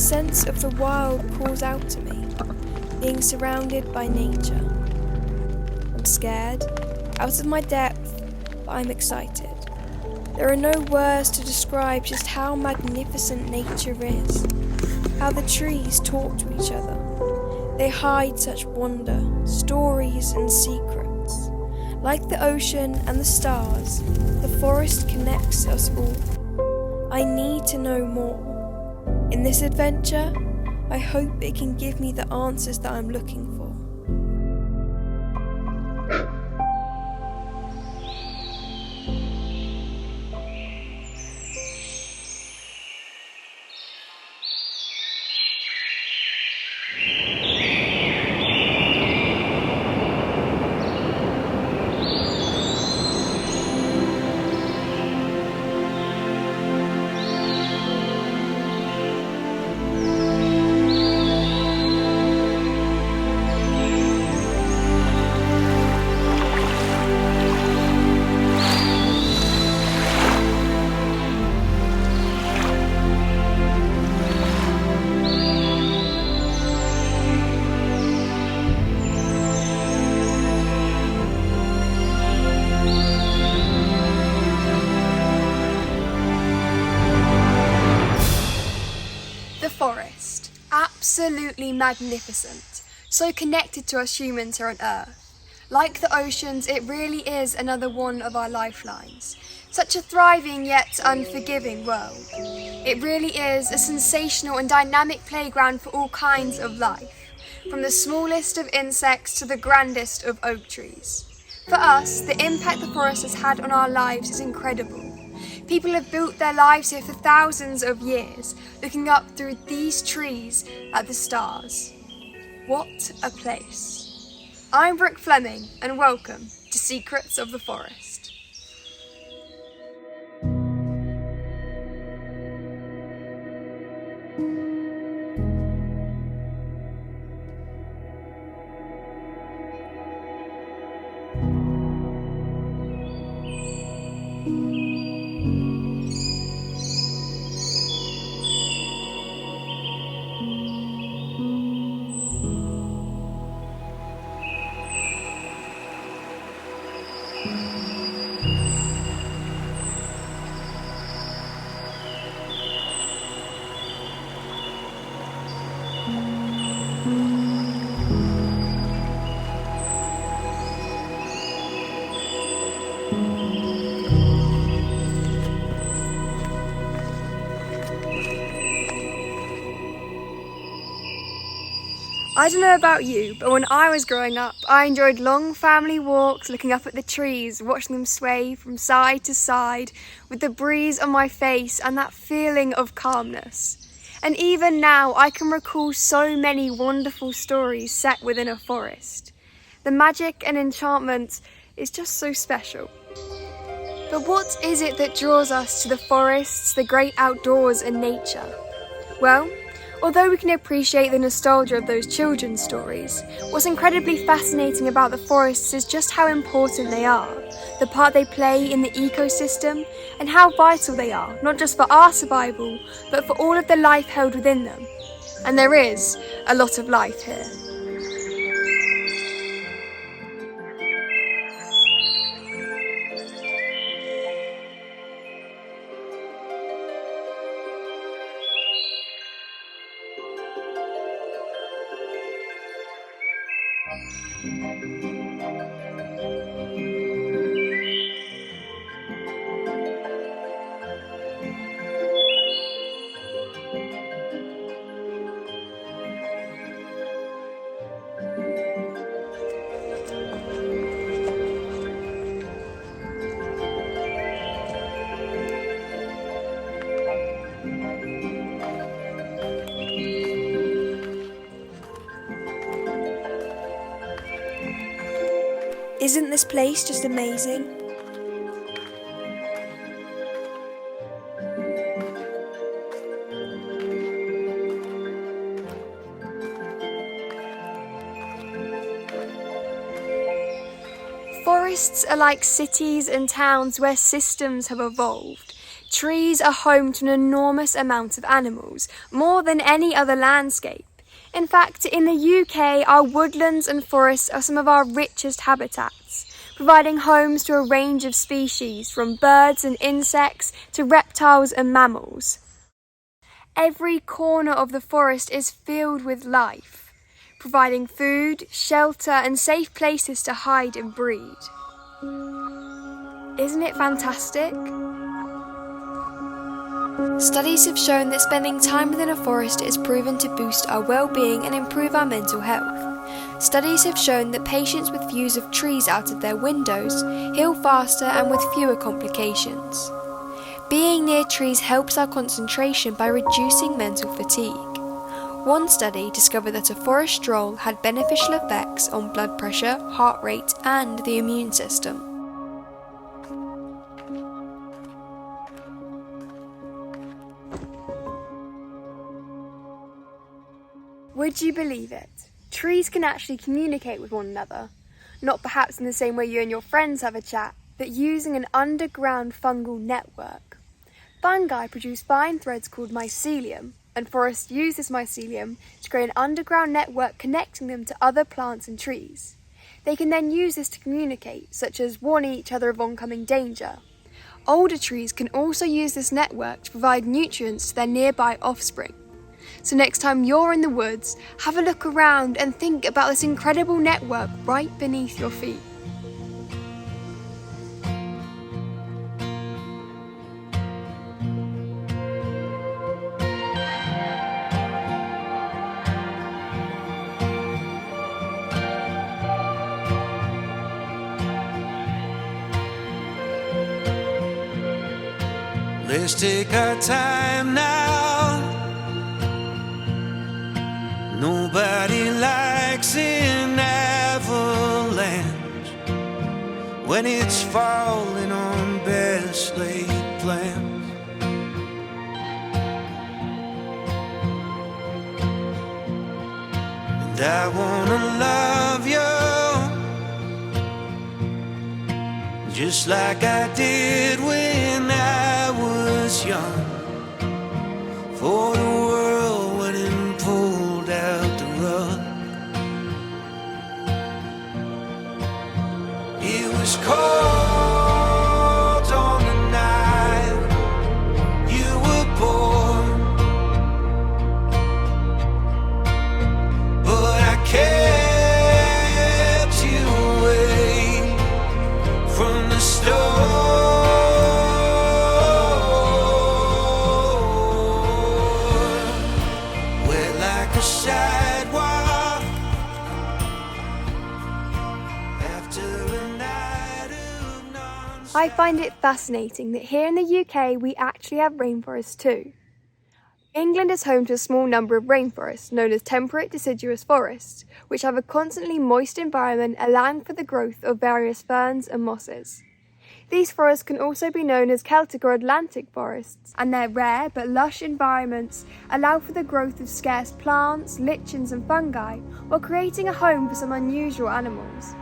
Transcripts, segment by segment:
sense of the wild calls out to me, being surrounded by nature. I'm scared, out of my depth, but I'm excited. There are no words to describe just how magnificent nature is, how the trees talk to each other. They hide such wonder, stories and secrets. Like the ocean and the stars, the forest connects us all. I need to know more. In this adventure, I hope it can give me the answers that I'm looking for. Forest. Absolutely magnificent. So connected to us humans here on Earth. Like the oceans, it really is another one of our lifelines. Such a thriving yet unforgiving world. It really is a sensational and dynamic playground for all kinds of life, from the smallest of insects to the grandest of oak trees. For us, the impact the forest has had on our lives is incredible. People have built their lives here for thousands of years, looking up through these trees at the stars. What a place. I'm Brooke Fleming, and welcome to Secrets of the Forest. I don't know about you, but when I was growing up, I enjoyed long family walks, looking up at the trees, watching them sway from side to side, with the breeze on my face and that feeling of calmness. And even now, I can recall so many wonderful stories set within a forest. The magic and enchantment is just so special. But what is it that draws us to the forests, the great outdoors and nature? Well, although we can appreciate the nostalgia of those children's stories, what's incredibly fascinating about the forests is just how important they are, the part they play in the ecosystem, and how vital they are, not just for our survival, but for all of the life held within them. And there is a lot of life here. Isn't this place just amazing? Forests are like cities and towns where systems have evolved, Trees are home to an enormous amount of animals, more than any other landscape. In fact, in the UK, our woodlands and forests are some of our richest habitats, providing homes to a range of species, from birds and insects to reptiles and mammals. Every corner of the forest is filled with life, providing food, shelter, and safe places to hide and breed. Isn't it fantastic? Studies have shown that spending time within a forest is proven to boost our well-being and improve our mental health. Studies have shown that patients with views of trees out of their windows heal faster and with fewer complications. Being near trees helps our concentration by reducing mental fatigue. One study discovered that a forest stroll had beneficial effects on blood pressure, heart rate, and the immune system. Would you believe it? Trees can actually communicate with one another. Not perhaps in the same way you and your friends have a chat, but using an underground fungal network. Fungi produce fine threads called mycelium, and forests use this mycelium to create an underground network connecting them to other plants and trees. They can then use this to communicate, such as warning each other of oncoming danger. Older trees can also use this network to provide nutrients to their nearby offspring. So next time you're in the woods, have a look around and think about this incredible network right beneath your feet. Let's take our time now. Nobody likes an avalanche when it's falling on best laid plans. And I wanna love you just like I did when I was young. For the world went and pulled out the rug. It was cold on the night you were born, but I kept you away from the storm. I find it fascinating that here in the UK we actually have rainforests too. England is home to a small number of rainforests known as temperate deciduous forests, which have a constantly moist environment allowing for the growth of various ferns and mosses. These forests can also be known as Celtic or Atlantic forests, and their rare but lush environments allow for the growth of scarce plants, lichens and fungi, while creating a home for some unusual animals.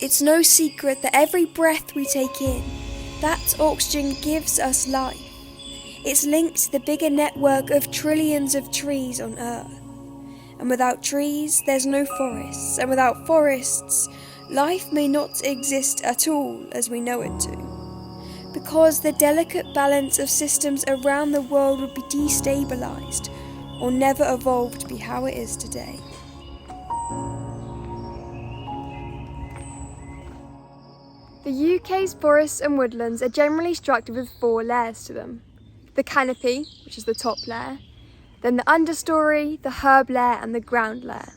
It's no secret that every breath we take in, that oxygen gives us life. It's linked to the bigger network of trillions of trees on Earth. And without trees, there's no forests. And without forests, life may not exist at all as we know it to. Because the delicate balance of systems around the world would be destabilised or never evolve to be how it is today. The UK's forests and woodlands are generally structured with 4 layers to them. The canopy, which is the top layer, then the understory, the herb layer and the ground layer.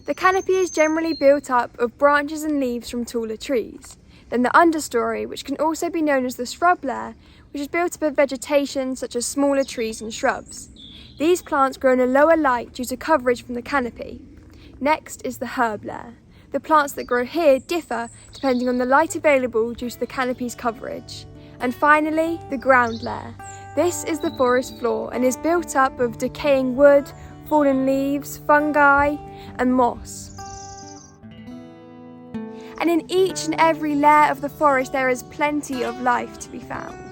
The canopy is generally built up of branches and leaves from taller trees. Then the understory, which can also be known as the shrub layer, which is built up of vegetation such as smaller trees and shrubs. These plants grow in a lower light due to coverage from the canopy. Next is the herb layer. The plants that grow here differ depending on the light available due to the canopy's coverage. And finally, the ground layer. This is the forest floor and is built up of decaying wood, fallen leaves, fungi, and moss. And in each and every layer of the forest there is plenty of life to be found.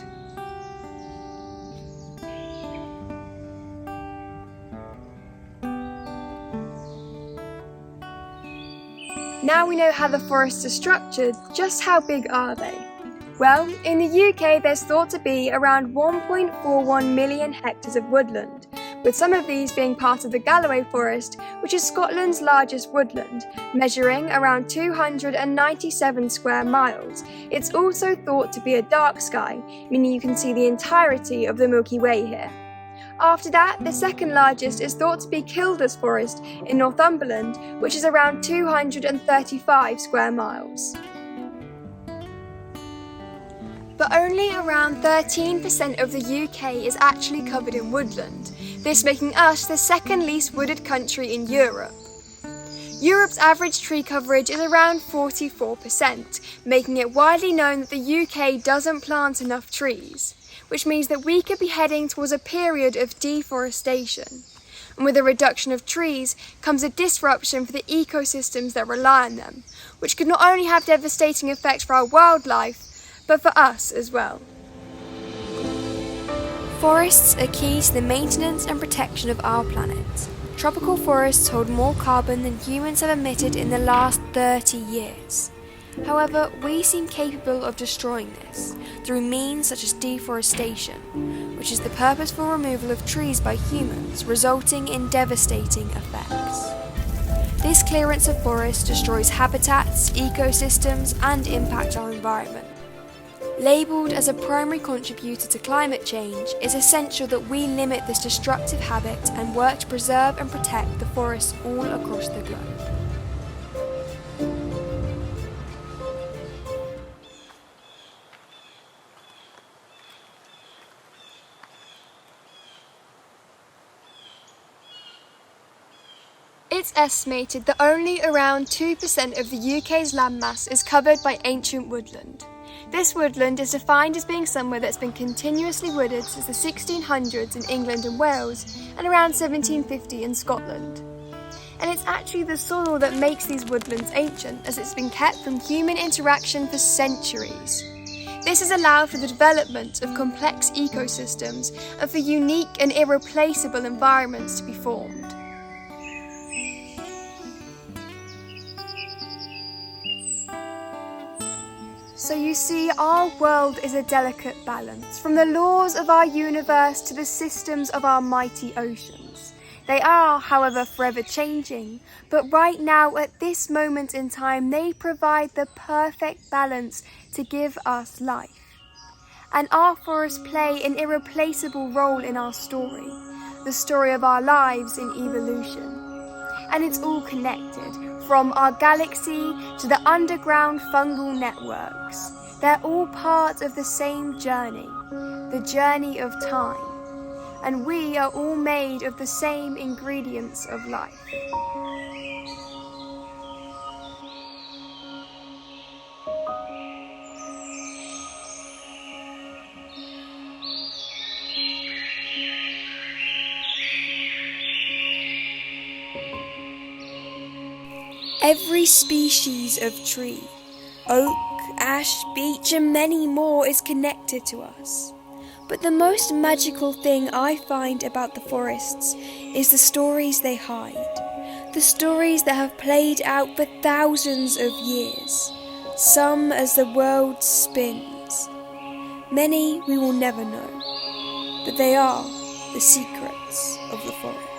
Now we know how the forests are structured, just how big are they? Well, in the UK there's thought to be around 1.41 million hectares of woodland, with some of these being part of the Galloway Forest, which is Scotland's largest woodland, measuring around 297 square miles. It's also thought to be a dark sky, meaning you can see the entirety of the Milky Way here. After that, the second largest is thought to be Kilda's Forest in Northumberland, which is around 235 square miles. But only around 13% of the UK is actually covered in woodland, this making us the second least wooded country in Europe. Europe's average tree coverage is around 44%, making it widely known that the UK doesn't plant enough trees, which means that we could be heading towards a period of deforestation. And with a reduction of trees comes a disruption for the ecosystems that rely on them, which could not only have devastating effects for our wildlife, but for us as well. Forests are key to the maintenance and protection of our planet. Tropical forests hold more carbon than humans have emitted in the last 30 years. However, we seem capable of destroying this through means such as deforestation, which is the purposeful removal of trees by humans, resulting in devastating effects. This clearance of forests destroys habitats, ecosystems, and impacts our environment. Labelled as a primary contributor to climate change, it's essential that we limit this destructive habit and work to preserve and protect the forests all across the globe. It's estimated that only around 2% of the UK's landmass is covered by ancient woodland. This woodland is defined as being somewhere that's been continuously wooded since the 1600s in England and Wales and around 1750 in Scotland. And it's actually the soil that makes these woodlands ancient, as it's been kept from human interaction for centuries. This has allowed for the development of complex ecosystems and for unique and irreplaceable environments to be formed. So you see, our world is a delicate balance, from the laws of our universe to the systems of our mighty oceans. They are, however, forever changing, but right now, at this moment in time, they provide the perfect balance to give us life. And our forests play an irreplaceable role in our story, the story of our lives in evolution. And it's all connected, from our galaxy to the underground fungal networks. They're all part of the same journey, the journey of time. And we are all made of the same ingredients of life. Every species of tree, oak, ash, beech, and many more is connected to us. But the most magical thing I find about the forests is the stories they hide. The stories that have played out for thousands of years, some as the world spins. Many we will never know, but they are the secrets of the forest.